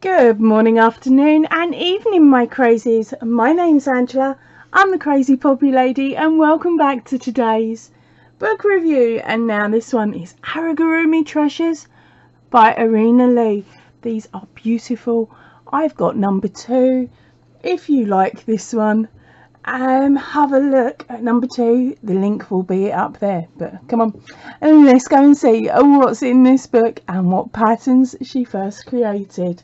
Good morning, afternoon and evening, my crazies. My name's Angela. I'm the Crazy Poppy Lady and welcome back to today's book review. And now this one is AMAGURUMI Treasures by ERINNA. These are beautiful. I've got number 2. If you like this one, have a look at number 2. The link will be up there, but come on and let's go and see what's in this book and what patterns she first created.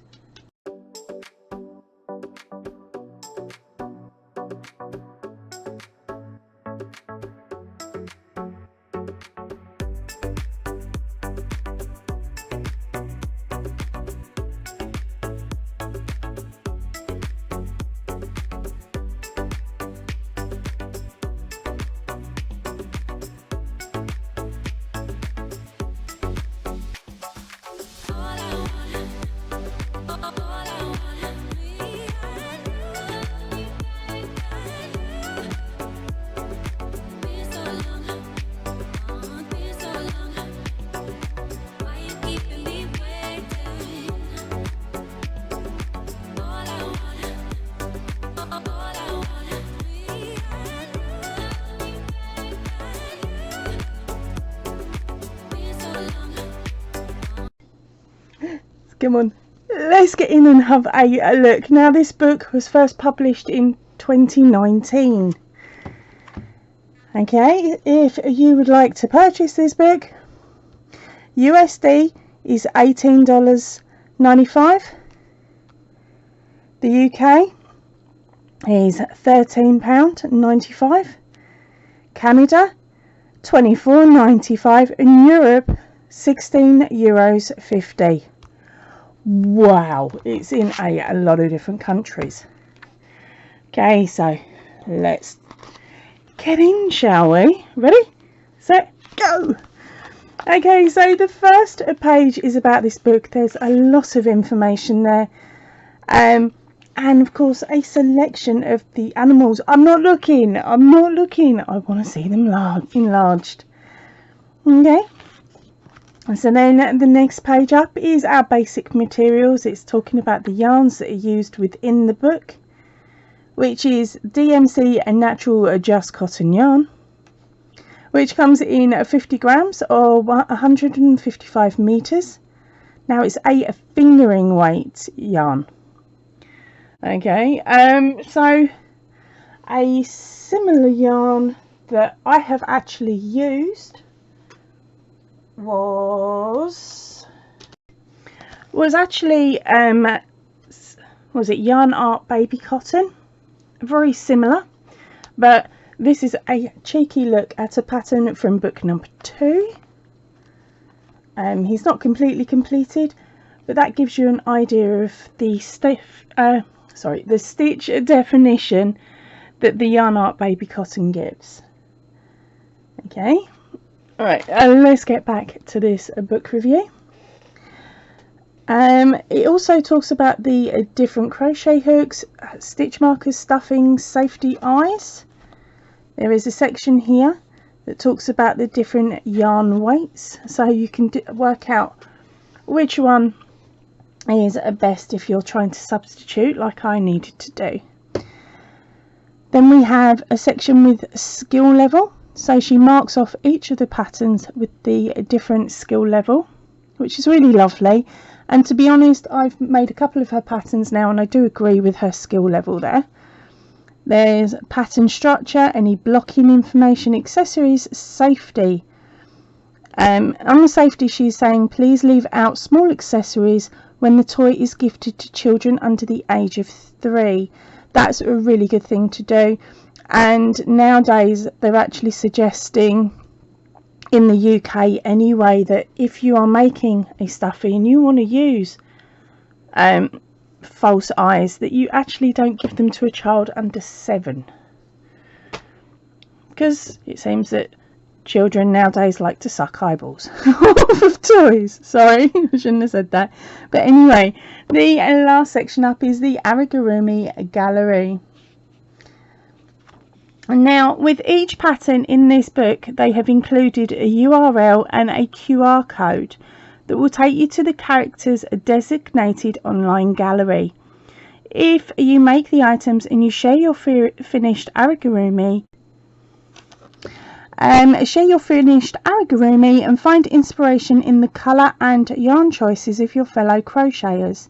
Come on, let's get in and have a look. Now, this book was first published in 2019. Okay, if you would like to purchase this book, USD is $18.95. The UK is £13.95. Canada, £24.95. And Europe, €16.50. Wow, it's in a lot of different countries. Okay, so let's get in, shall we? Ready, set, go. Okay, so the first page is about this book. There's a lot of information there, and of course a selection of the animals. I'm not looking, I want to see them enlarged. Okay, so then the next page up is our basic materials. It's talking about the yarns that are used within the book, which is DMC and natural just cotton yarn, which comes in 50 grams or 155 meters. Now it's a fingering weight yarn. Okay, so a similar yarn that I have actually used was actually was it Yarn Art Baby Cotton. Very similar, but this is a cheeky look at a pattern from book number 2. He's not completely completed, but that gives you an idea of the stitch definition that the Yarn Art Baby Cotton gives. Okay, all right, let's get back to this book review. It also talks about the different crochet hooks, stitch markers, stuffings, safety eyes. There is a section here that talks about the different yarn weights, so you can work out which one is best if you're trying to substitute like I needed to do. Then we have a section with skill level, so she marks off each of the patterns with the different skill level, which is really lovely. And to be honest, I've made a couple of her patterns now and I do agree with her skill level there. There's pattern structure, any blocking information, accessories, safety. On the safety, she's saying please leave out small accessories when the toy is gifted to children under the age of 3. That's a really good thing to do. And nowadays they're actually suggesting, in the UK anyway, that if you are making a stuffy and you want to use false eyes, that you actually don't give them to a child under 7, because it seems that children nowadays like to suck eyeballs off of toys. Sorry, I shouldn't have said that. But anyway, the last section up is the AMAGURUMI gallery. Now, with each pattern in this book, they have included a URL and a QR code that will take you to the character's designated online gallery. If you make the items and you share your finished amigurumi, and find inspiration in the colour and yarn choices of your fellow crocheters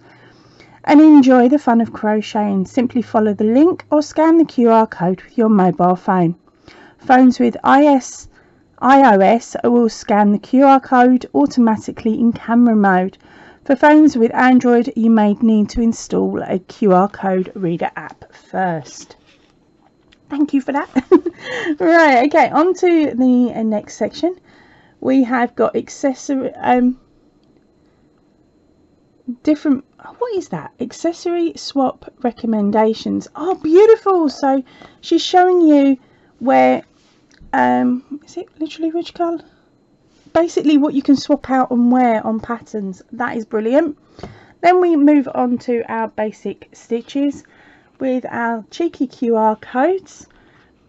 and enjoy the fun of crocheting. Simply follow the link or scan the QR code with your mobile phone. Phones with iOS will scan the QR code automatically in camera mode. For phones with Android, you may need to install a QR code reader app first. Thank you for that. Right, okay, on to the next section. We have got accessory, what is that? Accessory swap recommendations. Oh, beautiful. So she's showing you where, is it literally which colour? Basically what you can swap out and wear on patterns. That is brilliant. Then we move on to our basic stitches with our cheeky QR codes,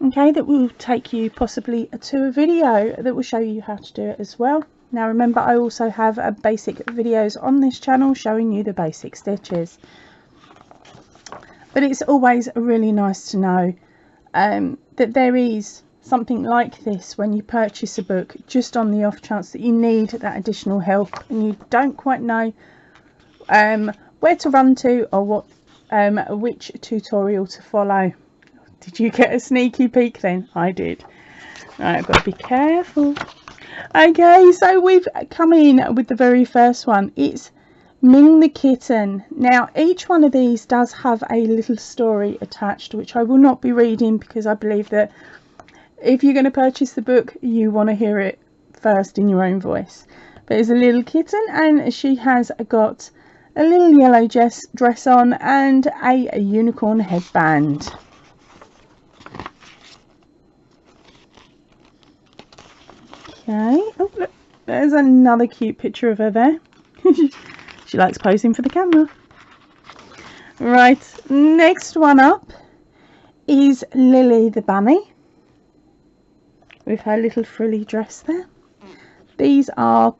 okay, that will take you possibly to a video that will show you how to do it as well. Now remember, I also have basic videos on this channel showing you the basic stitches, but it's always really nice to know that there is something like this when you purchase a book, just on the off chance that you need that additional help and you don't quite know where to run to or what which tutorial to follow. Did you get a sneaky peek then? I did. Right, I've got to be careful. Okay, so we've come in with the very first one. It's Ming the Kitten. Now each one of these does have a little story attached, which I will not be reading because I believe that if you're going to purchase the book, you want to hear it first in your own voice. But it's a little kitten and she has got a little yellow dress on and a unicorn headband. Okay, oh look, there's another cute picture of her there. She likes posing for the camera. Right, next one up is Lily the bunny with her little frilly dress there. These are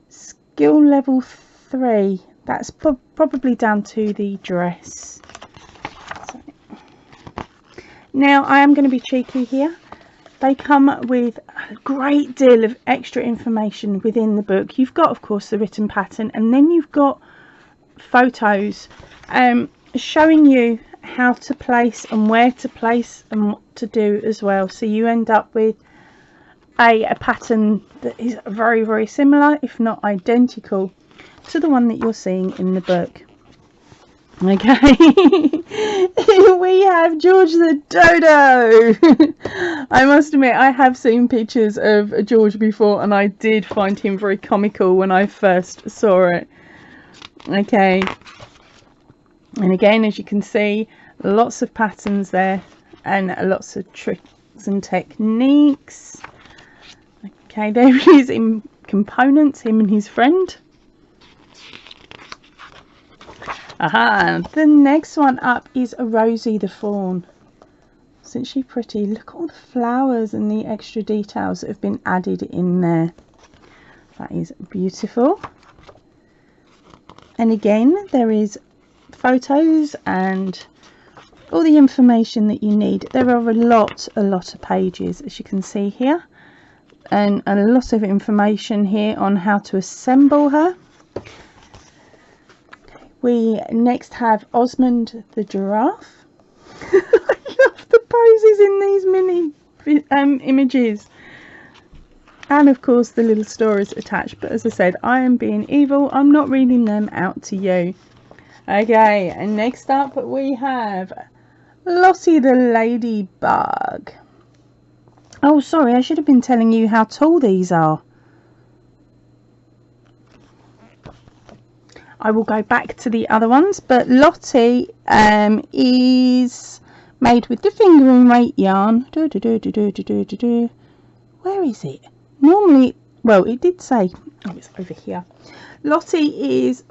skill level 3. That's probably down to the dress. So, now I am going to be cheeky here. They come with a great deal of extra information within the book. You've got, of course, the written pattern, and then you've got photos showing you how to place and where to place and what to do as well. So you end up with a pattern that is very, very similar, if not identical, to the one that you're seeing in the book. Okay, we have George the Dodo. I must admit, I have seen pictures of George before and I did find him very comical when I first saw it. Okay, and again, as you can see, lots of patterns there and lots of tricks and techniques. Okay, there he is in components, him and his friend. Aha, the next one up is Rosie the Fawn. Isn't she pretty? Look at all the flowers and the extra details that have been added in there. That is beautiful. And again, there is photos and all the information that you need. There are a lot of pages, as you can see here, and a lot of information here on how to assemble her. We next have Osmond the giraffe. I love the poses in these mini images, and of course the little stories attached, but as I said, I am being evil, I'm not reading them out to you. Okay, and next up we have Lottie the ladybug. Oh, sorry, I should have been telling you how tall these are. I will go back to the other ones, but Lottie is made with the fingering weight yarn. Where is it? Normally, well, it did say, oh, it's over here. Lottie is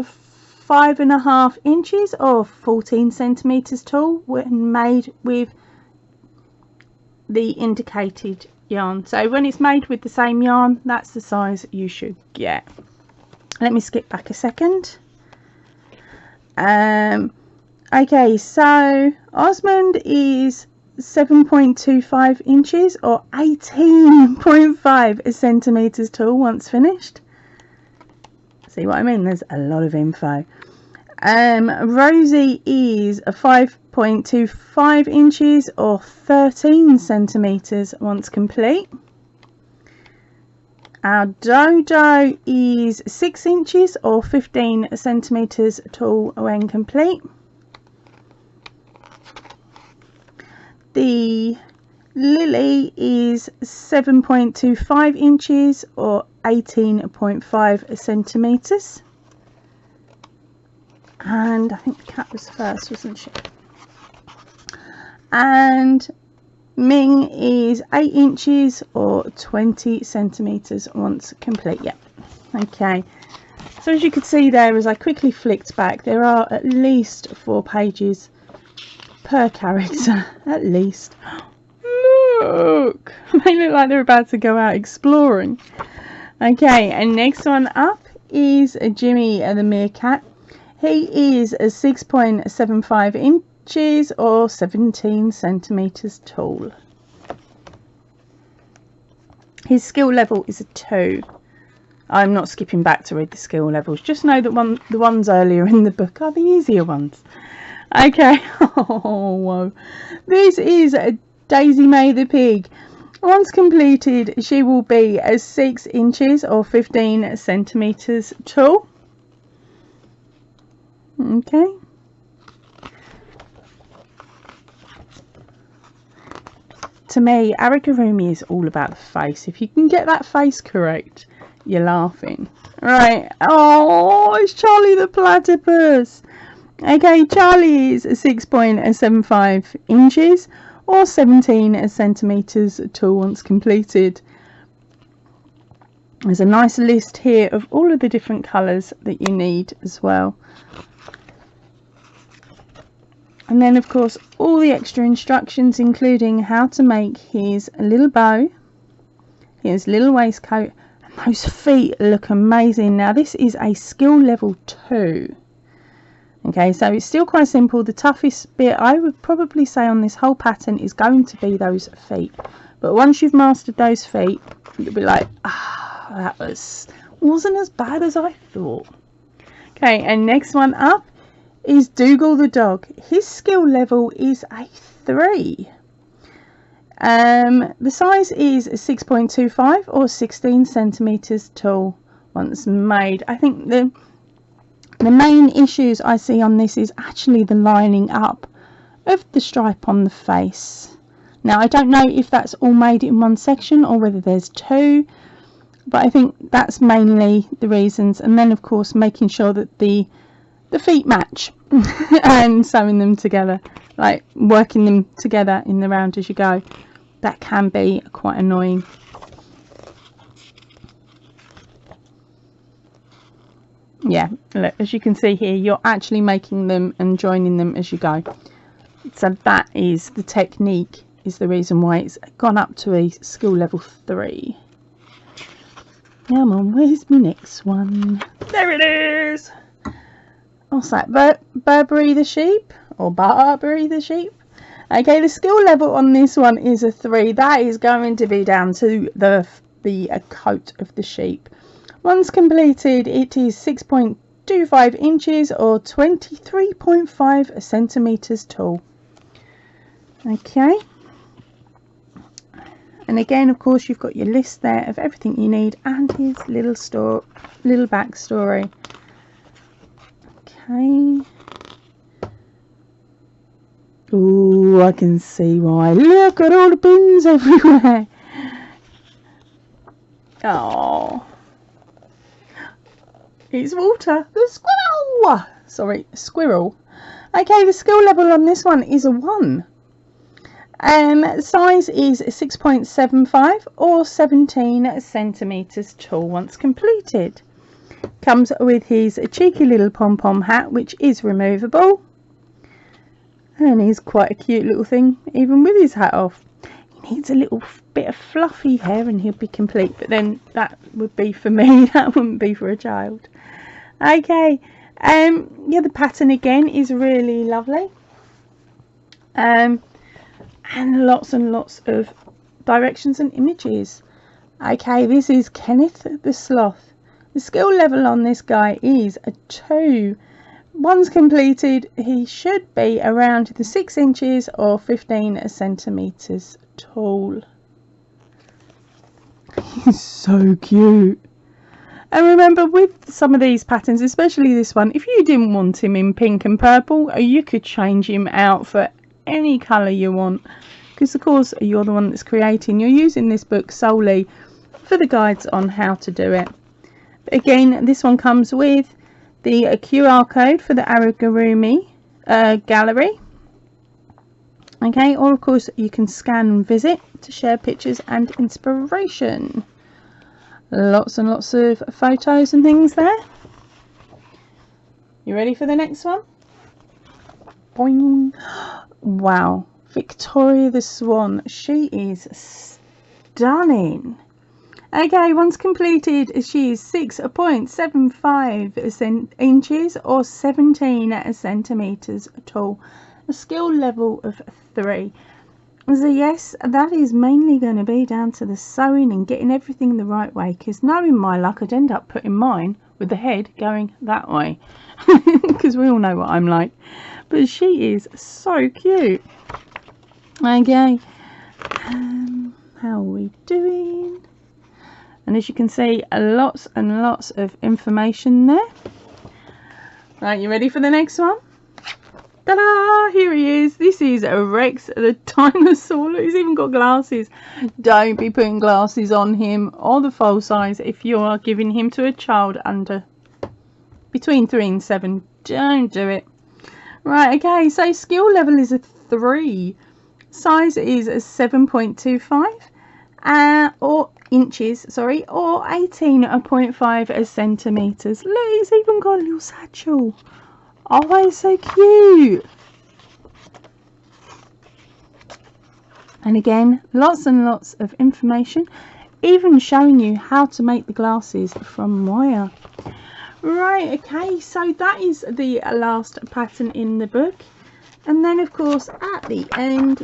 5.5 inches or 14 centimeters tall when made with the indicated yarn. So when it's made with the same yarn, that's the size you should get. Let me skip back a second. Okay, so Osmond is 7.25 inches or 18.5 centimeters tall once finished. See what I mean? There's a lot of info. Rosie is a 5.25 inches or 13 centimeters once complete. Our Dodo is 6 inches or 15 centimeters tall when complete. The Lily is 7.25 inches or 18.5 centimeters. And I think the cat was first, wasn't she? And Ming is 8 inches or 20 centimeters once complete. Yeah. Okay. So as you could see there, as I quickly flicked back, there are at least 4 pages per character. At least. Look! They look like they're about to go out exploring. Okay, and next one up is Jimmy the Meerkat. He is a 6.75 inches or 17 centimeters tall. His skill level is a 2. I'm not skipping back to read the skill levels. Just know that the ones earlier in the book are the easier ones. Okay. Oh, whoa. This is Daisy May the Pig. Once completed, she will be 6 inches or 15 centimeters tall. Okay. To me, amigurumi is all about the face. If you can get that face correct, you're laughing. Right. Oh, it's Charlie the Platypus. Okay, Charlie is 6.75 inches or 17 centimeters tall once completed. There's a nice list here of all of the different colours that you need as well. And then of course all the extra instructions, including how to make his little bow, his little waistcoat, and those feet look amazing. Now this is a skill level 2. Okay, so it's still quite simple. The toughest bit I would probably say on this whole pattern is going to be those feet. But once you've mastered those feet, you'll be like, that wasn't as bad as I thought. Okay, and next one up is Dougal the dog. His skill level is a 3. The size is 6.25 or 16 centimeters tall once made. I think the main issues I see on this is actually the lining up of the stripe on the face. Now I don't know if that's all made in one section or whether there's 2, but I think that's mainly the reasons. And then of course making sure that the feet match and sewing them together, like working them together in the round as you go. That can be quite annoying. Yeah, look, as you can see here, you're actually making them and joining them as you go. So that is the technique, is the reason why it's gone up to a skill level 3. Come on, where's my next one? There it is! What's that? Burberry the sheep? Or Barbary the sheep? Okay, the skill level on this one is a 3. That is going to be down to the coat of the sheep. Once completed, it is 6.25 inches or 23.5 centimeters tall. Okay. And again, of course, you've got your list there of everything you need and his little backstory. Okay. Oh, I can see why. Look at all the bins everywhere. Oh. It's Walter, the squirrel. Sorry, squirrel. Okay, the skill level on this one is a 1. Size is 6.75 or 17 centimeters tall once completed. Comes with his cheeky little pom-pom hat, which is removable. And he's quite a cute little thing, even with his hat off. He he needs a little bit of fluffy hair and he'll be complete, but then that would be for me, that wouldn't be for a child. Okay, yeah, the pattern again is really lovely, and lots of directions and images. Okay, this is Kenneth the Sloth. The skill level on this guy is a 2. Once completed, he should be around the 6 inches or 15 centimeters tall. He's so cute. And remember, with some of these patterns, especially this one, if you didn't want him in pink and purple, you could change him out for any colour you want, because of course you're the one that's creating. You're using this book solely for the guides on how to do it. But again, this one comes with the QR code for the Amagurumi gallery. Okay, or of course you can scan and visit to share pictures and inspiration. Lots and lots of photos and things there. You ready for the next one? Boing. Wow, Victoria the Swan. She is stunning. Okay, once completed, she is 6.75 inches or 17 centimeters tall. A skill level of 3. So yes, that is mainly going to be down to the sewing and getting everything the right way, because knowing my luck, I'd end up putting mine with the head going that way, because we all know what I'm like. But she is so cute. Okay, how are we doing? And as you can see, lots and lots of information there. Right, you ready for the next one? Ta-da! Here he is. This is Rex the dinosaur. He's even got glasses. Don't be putting glasses on him or the full size if you are giving him to a child under between 3 and 7. Don't do it. Right, okay, so skill level is a 3. Size is a 7.25 or inches, sorry, or 18.5 centimeters. Look, he's even got a little satchel. Oh, he's so cute. And again, lots and lots of information, even showing you how to make the glasses from wire. Right, okay, so that is the last pattern in the book. And then of course at the end,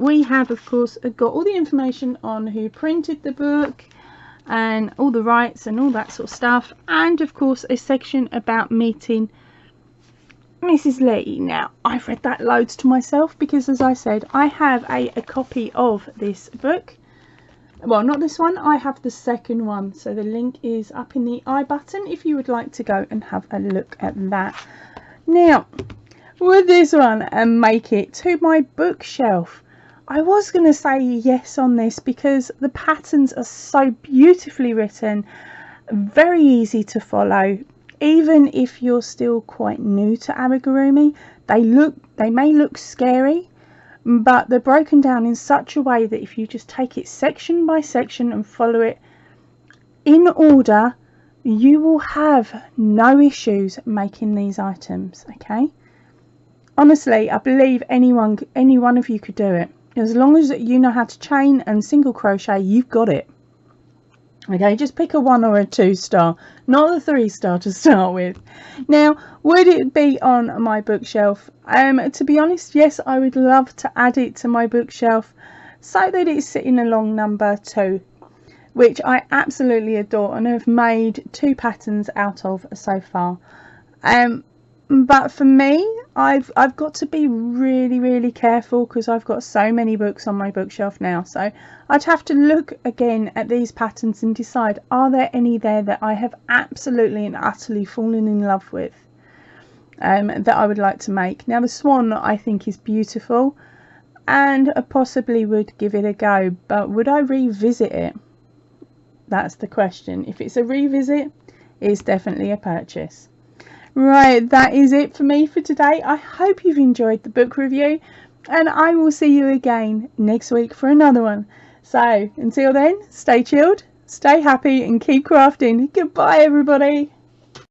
we have of course got all the information on who printed the book and all the rights and all that sort of stuff, and of course a section about meeting Mrs. Lee. Now I've read that loads to myself because, as I said, I have a copy of this book. Well, not this one, I have the second one, so the link is up in the I button if you would like to go and have a look at that. Now with this one and make it to my bookshelf, I was going to say yes on this because the patterns are so beautifully written, very easy to follow. Even if you're still quite new to amigurumi, they may look scary, but they're broken down in such a way that if you just take it section by section and follow it in order, you will have no issues making these items. Okay, honestly, I believe any one of you could do it. As long as you know how to chain and single crochet, you've got it. Okay, just pick a 1 or a 2 star, not the 3 star to start with. Now, would it be on my bookshelf? To be honest, yes, I would love to add it to my bookshelf so that it's sitting along number 2, which I absolutely adore and have made 2 patterns out of so far. But for me, I've got to be really careful because I've got so many books on my bookshelf now. So I'd have to look again at these patterns and decide, are there any there that I have absolutely and utterly fallen in love with, that I would like to make. Now the swan I think is beautiful and I possibly would give it a go, but would I revisit it? That's the question. If it's a revisit, it's definitely a purchase. Right, that is it for me for today. I hope you've enjoyed the book review and I will see you again next week for another one. So until then, stay chilled, stay happy and keep crafting. Goodbye everybody.